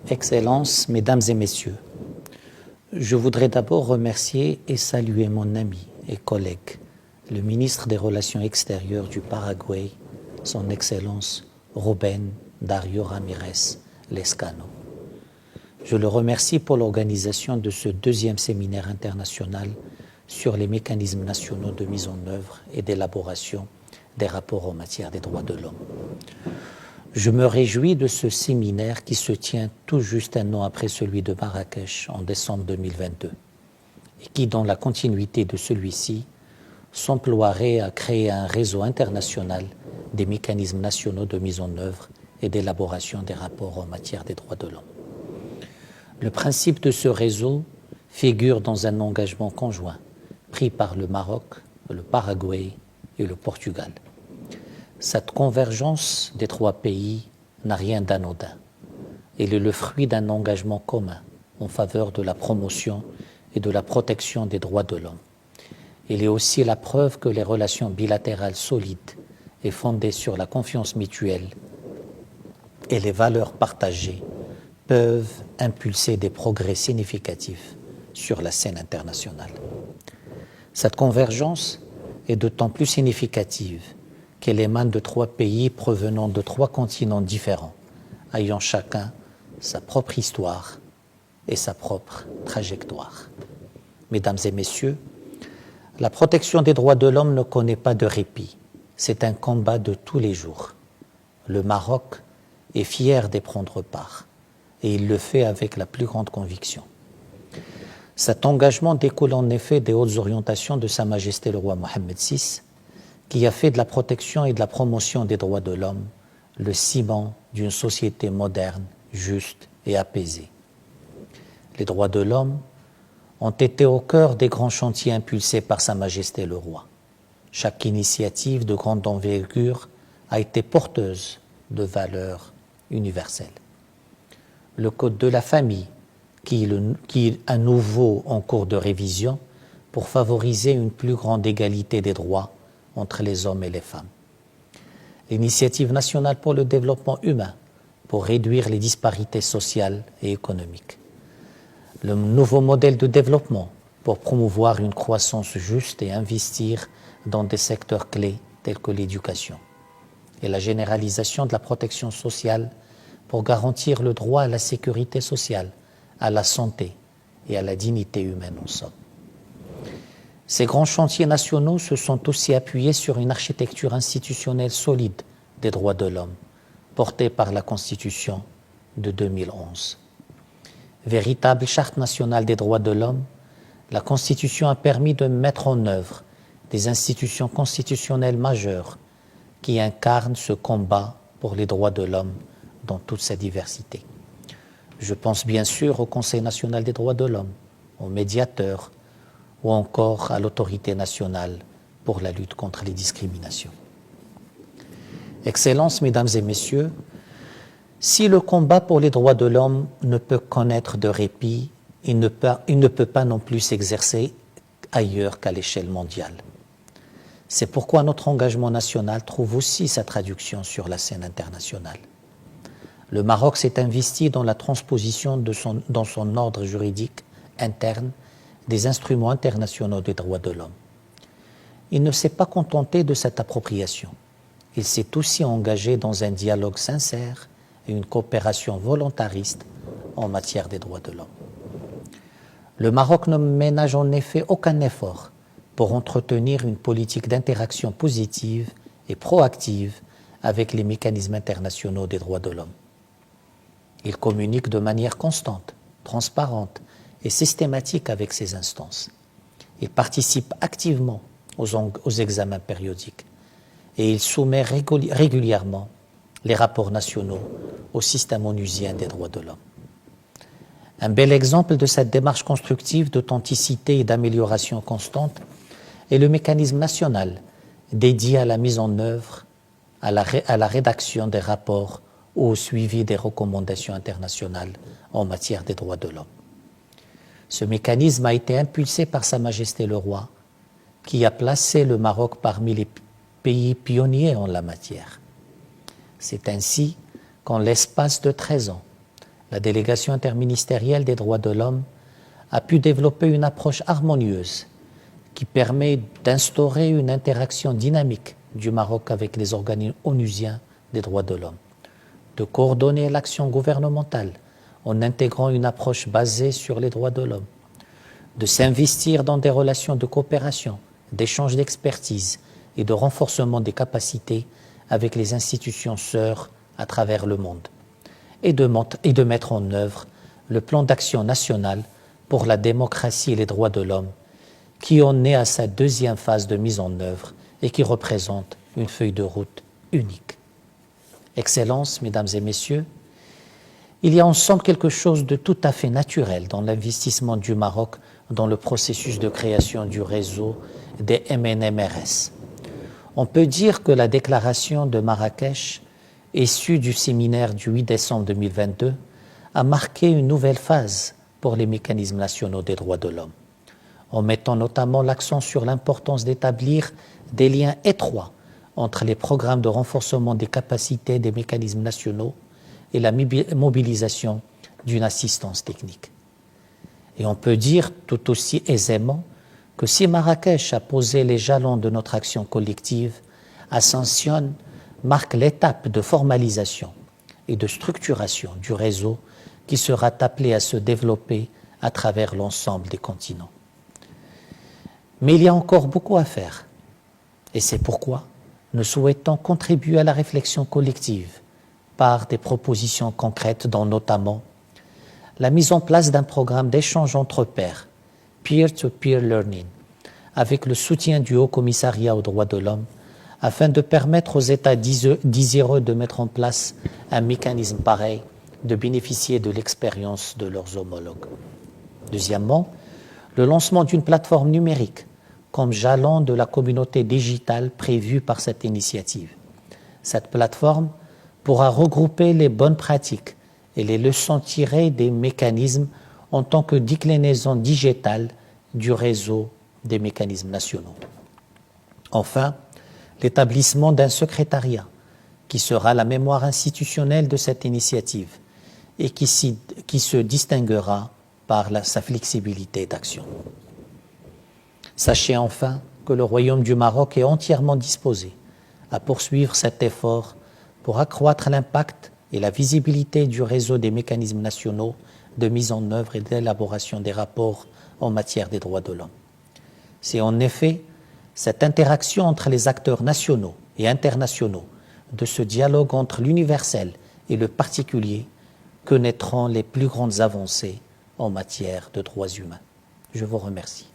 Excellences, Mesdames et Messieurs, je voudrais d'abord remercier et saluer mon ami et collègue, le ministre des Relations extérieures du Paraguay, son Excellence Rubén Darío Ramírez Lezcano. Je le remercie pour l'organisation de ce deuxième séminaire international sur les mécanismes nationaux de mise en œuvre et d'élaboration des rapports en matière des droits de l'homme. Je me réjouis de ce séminaire qui se tient tout juste un an après celui de Marrakech en décembre 2022 et qui, dans la continuité de celui-ci, s'emploierait à créer un réseau international des mécanismes nationaux de mise en œuvre et d'élaboration des rapports en matière des droits de l'homme. Le principe de ce réseau figure dans un engagement conjoint pris par le Maroc, le Paraguay et le Portugal. Cette convergence des trois pays n'a rien d'anodin. Elle est le fruit d'un engagement commun en faveur de la promotion et de la protection des droits de l'homme. Elle est aussi la preuve que les relations bilatérales solides et fondées sur la confiance mutuelle et les valeurs partagées peuvent impulser des progrès significatifs sur la scène internationale. Cette convergence est d'autant plus significative qu'elle émane de trois pays provenant de trois continents différents, ayant chacun sa propre histoire et sa propre trajectoire. Mesdames et messieurs, la protection des droits de l'homme ne connaît pas de répit. C'est un combat de tous les jours. Le Maroc est fier d'y prendre part et il le fait avec la plus grande conviction. Cet engagement découle en effet des hautes orientations de Sa Majesté le roi Mohammed VI, qui a fait de la protection et de la promotion des droits de l'homme le ciment d'une société moderne, juste et apaisée. Les droits de l'homme ont été au cœur des grands chantiers impulsés par Sa Majesté le roi. Chaque initiative de grande envergure a été porteuse de valeurs universelles. Le Code de la famille, qui est à nouveau en cours de révision pour favoriser une plus grande égalité des droits entre les hommes et les femmes. L'Initiative nationale pour le développement humain pour réduire les disparités sociales et économiques. Le nouveau modèle de développement pour promouvoir une croissance juste et investir dans des secteurs clés tels que l'éducation. Et la généralisation de la protection sociale pour garantir le droit à la sécurité sociale, à la santé et à la dignité humaine en somme. Ces grands chantiers nationaux se sont aussi appuyés sur une architecture institutionnelle solide des droits de l'homme, portée par la Constitution de 2011. Véritable charte nationale des droits de l'homme, la Constitution a permis de mettre en œuvre des institutions constitutionnelles majeures qui incarnent ce combat pour les droits de l'homme dans toute sa diversité. Je pense bien sûr au Conseil national des droits de l'homme, au médiateur ou encore à l'autorité nationale pour la lutte contre les discriminations. Excellences, Mesdames et Messieurs, si le combat pour les droits de l'homme ne peut connaître de répit, il ne peut pas non plus s'exercer ailleurs qu'à l'échelle mondiale. C'est pourquoi notre engagement national trouve aussi sa traduction sur la scène internationale. Le Maroc s'est investi dans la transposition dans son ordre juridique interne des instruments internationaux des droits de l'homme. Il ne s'est pas contenté de cette appropriation. Il s'est aussi engagé dans un dialogue sincère et une coopération volontariste en matière des droits de l'homme. Le Maroc ne ménage en effet aucun effort pour entretenir une politique d'interaction positive et proactive avec les mécanismes internationaux des droits de l'homme. Il communique de manière constante, transparente et systématique avec ces instances. Il participe activement aux examens périodiques et il soumet régulièrement les rapports nationaux au système onusien des droits de l'homme. Un bel exemple de cette démarche constructive d'authenticité et d'amélioration constante est le mécanisme national dédié à la mise en œuvre, à la rédaction des rapports ou au suivi des recommandations internationales en matière des droits de l'homme. Ce mécanisme a été impulsé par Sa Majesté le Roi, qui a placé le Maroc parmi les pays pionniers en la matière. C'est ainsi qu'en l'espace de 13 ans, la délégation interministérielle des droits de l'homme a pu développer une approche harmonieuse qui permet d'instaurer une interaction dynamique du Maroc avec les organismes onusiens des droits de l'homme, de coordonner l'action gouvernementale en intégrant une approche basée sur les droits de l'homme, de s'investir dans des relations de coopération, d'échange d'expertise et de renforcement des capacités avec les institutions sœurs à travers le monde, et de mettre en œuvre le plan d'action national pour la démocratie et les droits de l'homme, qui en est à sa deuxième phase de mise en œuvre et qui représente une feuille de route unique. Excellences, Mesdames et Messieurs, il y a ensemble quelque chose de tout à fait naturel dans l'investissement du Maroc dans le processus de création du réseau des MNMRS. On peut dire que la déclaration de Marrakech, issue du séminaire du 8 décembre 2022, a marqué une nouvelle phase pour les mécanismes nationaux des droits de l'homme, en mettant notamment l'accent sur l'importance d'établir des liens étroits entre les programmes de renforcement des capacités des mécanismes nationaux et la mobilisation d'une assistance technique. Et on peut dire tout aussi aisément que si Marrakech a posé les jalons de notre action collective, Ascension marque l'étape de formalisation et de structuration du réseau qui sera appelé à se développer à travers l'ensemble des continents. Mais il y a encore beaucoup à faire, et c'est pourquoi nous souhaitons contribuer à la réflexion collective par des propositions concrètes, dont notamment la mise en place d'un programme d'échange entre pairs, peer-to-peer learning, avec le soutien du Haut Commissariat aux droits de l'homme, afin de permettre aux États désireux de mettre en place un mécanisme pareil, de bénéficier de l'expérience de leurs homologues. Deuxièmement, le lancement d'une plateforme numérique comme jalon de la communauté digitale prévue par cette initiative. Cette plateforme pourra regrouper les bonnes pratiques et les leçons tirées des mécanismes en tant que déclinaison digitale du réseau des mécanismes nationaux. Enfin, l'établissement d'un secrétariat qui sera la mémoire institutionnelle de cette initiative et qui se distinguera par sa flexibilité d'action. Sachez enfin que le Royaume du Maroc est entièrement disposé à poursuivre cet effort pour accroître l'impact et la visibilité du réseau des mécanismes nationaux de mise en œuvre et d'élaboration des rapports en matière des droits de l'homme. C'est en effet cette interaction entre les acteurs nationaux et internationaux, de ce dialogue entre l'universel et le particulier, que naîtront les plus grandes avancées en matière de droits humains. Je vous remercie.